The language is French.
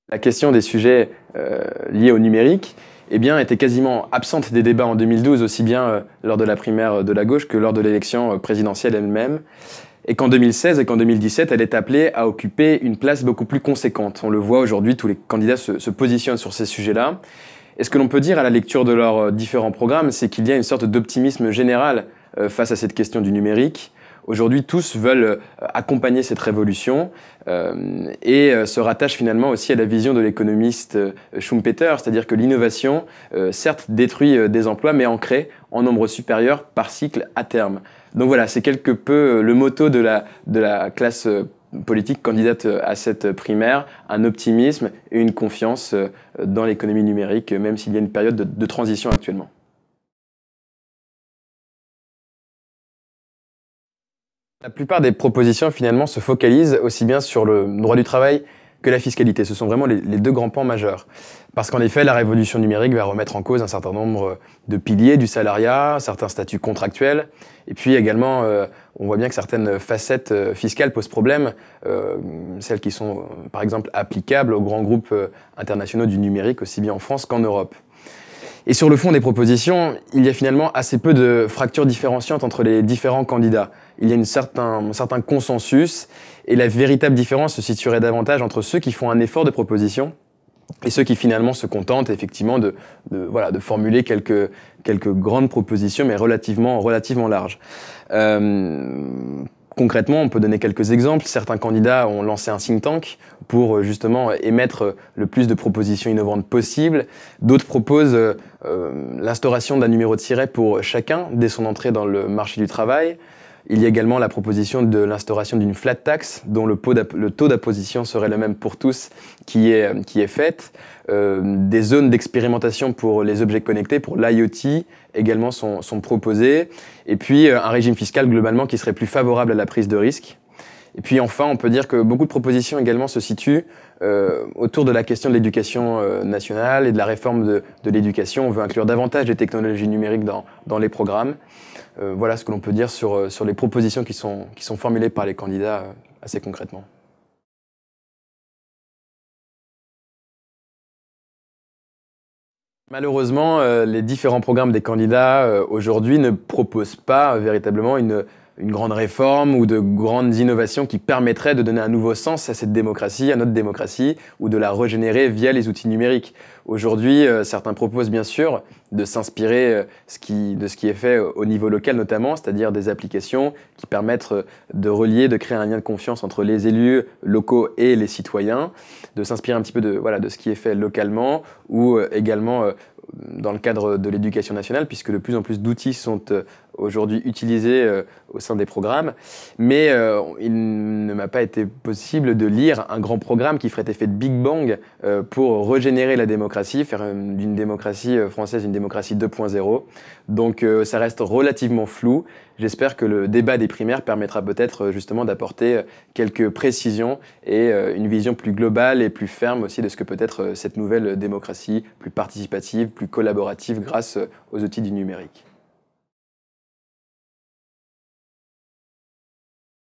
La question des sujets liés au numérique eh bien, était quasiment absente des débats en 2012, aussi bien lors de la primaire de la gauche que lors de l'élection présidentielle elle-même. Et qu'en 2016 et qu'en 2017, elle est appelée à occuper une place beaucoup plus conséquente. On le voit aujourd'hui, tous les candidats se positionnent sur ces sujets-là. Et ce que l'on peut dire à la lecture de leurs différents programmes, c'est qu'il y a une sorte d'optimisme général face à cette question du numérique. Aujourd'hui, tous veulent accompagner cette révolution et se rattachent finalement aussi à la vision de l'économiste Schumpeter, c'est-à-dire que l'innovation, certes, détruit des emplois, mais en crée en nombre supérieur par cycle à terme. Donc voilà, c'est quelque peu le motto de la classe politique candidate à cette primaire, un optimisme et une confiance dans l'économie numérique, même s'il y a une période de transition actuellement. La plupart des propositions finalement se focalisent aussi bien sur le droit du travail que la fiscalité. Ce sont vraiment les deux grands pans majeurs. Parce qu'en effet, la révolution numérique va remettre en cause un certain nombre de piliers du salariat, certains statuts contractuels, et puis également, on voit bien que certaines facettes fiscales posent problème, celles qui sont par exemple applicables aux grands groupes internationaux du numérique, aussi bien en France qu'en Europe. Et sur le fond des propositions, il y a finalement assez peu de fractures différenciantes entre les différents candidats. Il y a un certain consensus et la véritable différence se situerait davantage entre ceux qui font un effort de proposition et ceux qui finalement se contentent effectivement de formuler quelques grandes propositions mais relativement larges. Concrètement, on peut donner quelques exemples. Certains candidats ont lancé un think tank pour justement émettre le plus de propositions innovantes possible. D'autres proposent l'instauration d'un numéro de siret pour chacun dès son entrée dans le marché du travail. Il y a également la proposition de l'instauration d'une flat tax dont le taux d'imposition serait le même pour tous qui est faite. Des zones d'expérimentation pour les objets connectés, pour l'IoT également sont proposées. Et puis un régime fiscal globalement qui serait plus favorable à la prise de risque. Et puis enfin, on peut dire que beaucoup de propositions également se situent autour de la question de l'éducation nationale et de la réforme de l'éducation. On veut inclure davantage les technologies numériques dans les programmes. Voilà ce que l'on peut dire sur les propositions qui sont formulées par les candidats assez concrètement. Malheureusement, les différents programmes des candidats aujourd'hui ne proposent pas véritablement une grande réforme ou de grandes innovations qui permettraient de donner un nouveau sens à cette démocratie, à notre démocratie, ou de la régénérer via les outils numériques. Aujourd'hui, certains proposent bien sûr de s'inspirer de ce qui est fait au niveau local notamment, c'est-à-dire des applications qui permettent de relier, de créer un lien de confiance entre les élus locaux et les citoyens, de s'inspirer un petit peu de ce qui est fait localement ou également dans le cadre de l'éducation nationale, puisque de plus en plus d'outils sont aujourd'hui utilisés au sein des programmes. Mais il ne m'a pas été possible de lire un grand programme qui ferait effet de Big Bang pour régénérer la démocratie, faire d'une démocratie française une démocratie 2.0. Donc ça reste relativement flou. J'espère que le débat des primaires permettra peut-être justement d'apporter quelques précisions et une vision plus globale et plus ferme aussi de ce que peut être cette nouvelle démocratie plus participative, plus collaborative grâce aux outils du numérique.